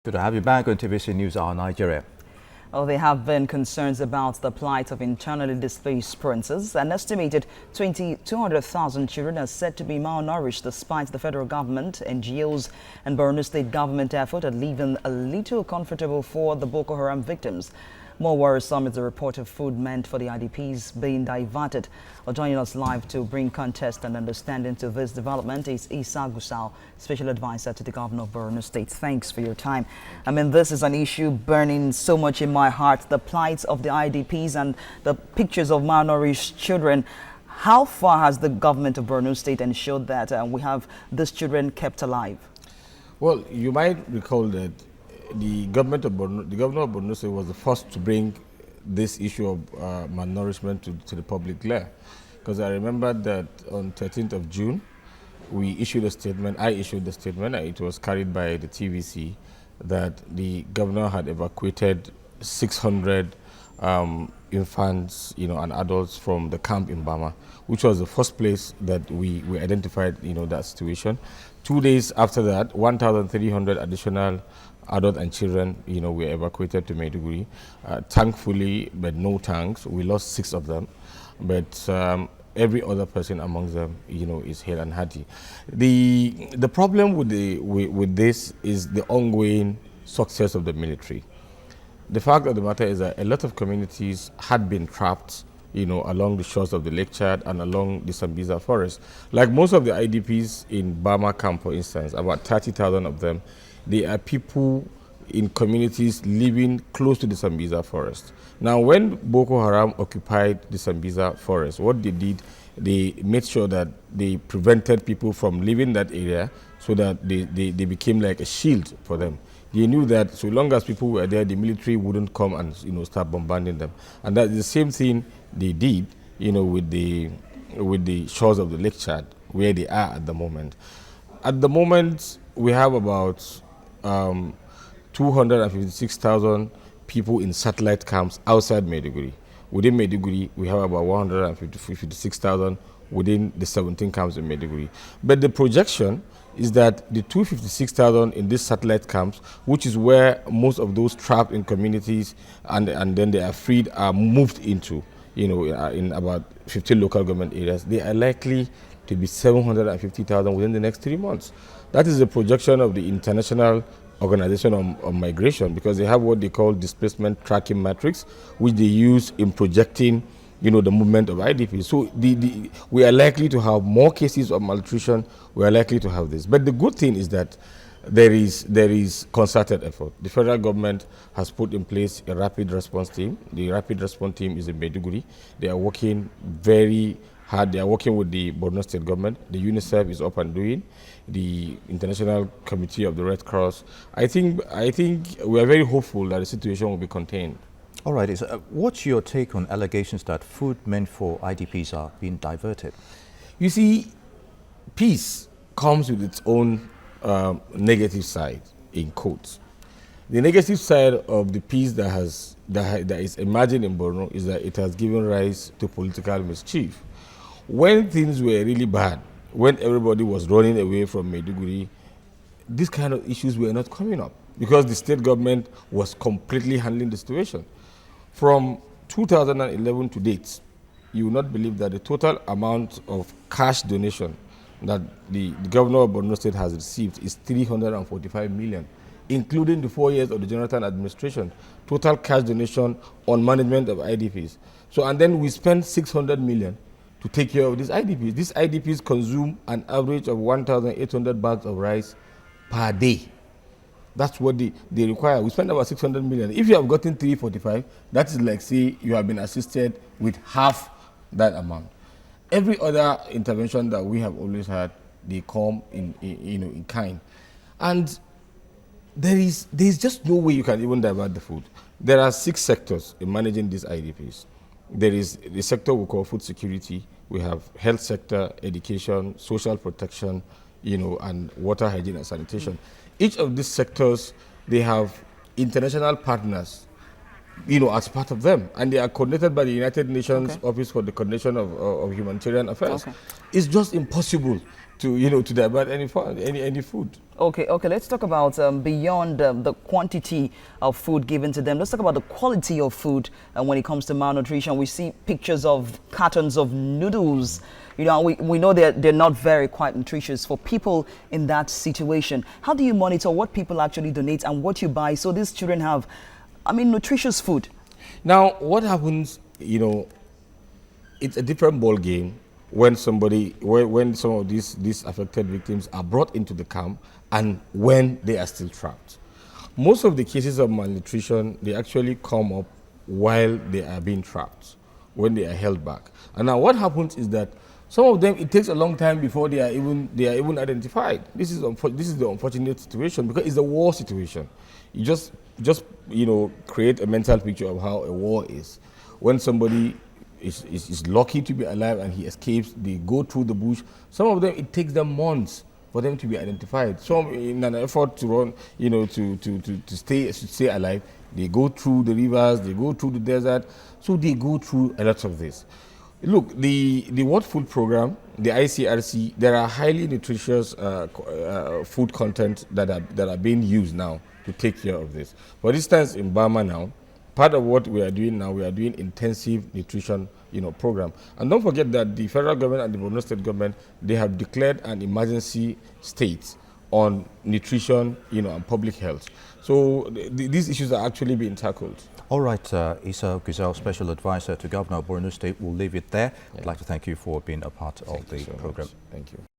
Good to have you back on TVC News Hour Nigeria. Well, there have been concerns about the plight of internally displaced persons. An estimated 200,000 children are said to be malnourished despite the federal government, NGOs and Borno State government effort at leaving a little comfortable for the Boko Haram victims. More worrisome is the report of food meant for the IDPs being diverted. Well, joining us live to bring context and understanding to this development is Gusau, Special Advisor to the Governor of Borno State. Thanks for your time. I mean, this is an issue burning so much in my heart, the plight of the IDPs and the pictures of malnourished children. How far has the government of Borno State ensured that we have these children kept alive? Well, you might recall that the governor of Borno State was the first to bring this issue of malnourishment to the public glare. Because I remember that on 13th of June, we issued a statement, I issued the statement, and it was carried by the TVC, that the governor had evacuated 600 infants, and adults from the camp in Bama, which was the first place that we identified, that situation. 2 days after that, 1,300 additional adults and children, were evacuated to Maiduguri. Thankfully, but no tanks. We lost 6 of them, but every other person among them, is hale and hearty. The problem with this is the ongoing success of the military. The fact of the matter is that a lot of communities had been trapped, along the shores of the Lake Chad and along the Sambisa forest. Like most of the IDPs in Bama camp, for instance, about 30,000 of them, they are people in communities living close to the Sambisa forest. Now, when Boko Haram occupied the Sambisa forest, what they did, they made sure that they prevented people from leaving that area so that they became like a shield for them. They knew that so long as people were there, the military wouldn't come and start bombarding them. And that's the same thing they did, with the shores of the Lake Chad, where they are at the moment. At the moment, we have about 256,000 people in satellite camps outside Maiduguri. Within Maiduguri, we have about 156,000 within the 17 camps in Maiduguri. But the projection is that the 256,000 in these satellite camps, which is where most of those trapped in communities and then they are freed, are moved into, in about 15 local government areas, they are likely to be 750,000 within the next 3 months. That is the projection of the International Organization on Migration, because they have what they call displacement tracking metrics, which they use in projecting, the movement of IDPs. So we are likely to have more cases of malnutrition. We are likely to have this. But the good thing is that there is concerted effort. The federal government has put in place a rapid response team. The rapid response team is in Maiduguri. They are working very hard. They are working with the Borno State government. The UNICEF is up and doing. The International Committee of the Red Cross. I think we are very hopeful that the situation will be contained. All right. What's your take on allegations that food meant for IDPs are being diverted? You see, peace comes with its own negative side, in quotes. The negative side of the peace that is emerging in Borno is that it has given rise to political mischief. When things were really bad, when everybody was running away from Maiduguri, these kind of issues were not coming up because the state government was completely handling the situation. From 2011 to date, you will not believe that the total amount of cash donation that the governor of Borno State has received is 345 million, including the 4 years of the Jonathan administration. Total cash donation on management of IDPs. So, and then we spend 600 million to take care of these IDPs. These IDPs consume an average of 1,800 bags of rice per day. That's what they require. We spend about 600 million. If you have gotten 345, that is like, say, you have been assisted with half that amount. Every other intervention that we have always had, they come in kind. And there is just no way you can even divert the food. There are 6 sectors in managing these IDPs. There is the sector we call food security. We have health sector, education, social protection, and water hygiene and sanitation. Each of these sectors, they have international partners, as part of them, and they are coordinated by the United Nations Office for the Coordination of Humanitarian Affairs. It's just impossible to divert any food. Okay, let's talk about beyond the quantity of food given to them. Let's talk about the quality of food when it comes to malnutrition. We see pictures of cartons of noodles. You know, we know they're not very quite nutritious for people in that situation. How do you monitor what people actually donate and what you buy so these children have, nutritious food? Now, what happens, it's a different ball game when some of these affected victims are brought into the camp and when they are still trapped. Most of the cases of malnutrition, they actually come up while they are being trapped, when they are held back. And now what happens is that some of them, it takes a long time before they are even identified. This is the unfortunate situation because it's a war situation. You just create a mental picture of how a war is. When somebody is lucky to be alive and he escapes, they go through the bush. Some of them, it takes them months for them to be identified. Some, in an effort to run, to stay alive, they go through the rivers, they go through the desert. So they go through a lot of this. Look, the World Food Program, the ICRC, there are highly nutritious food content that are being used now to take care of this. For instance, in Burma now, part of what we are doing now, we are doing intensive nutrition, program. And don't forget that the federal government and the Borno State government, they have declared an emergency state on nutrition, and public health. So these issues are actually being tackled. All right, Issa Gusau, Special Advisor to Governor of Borno State, we'll leave it there. I'd like to thank you for being a part of the program. Thank you.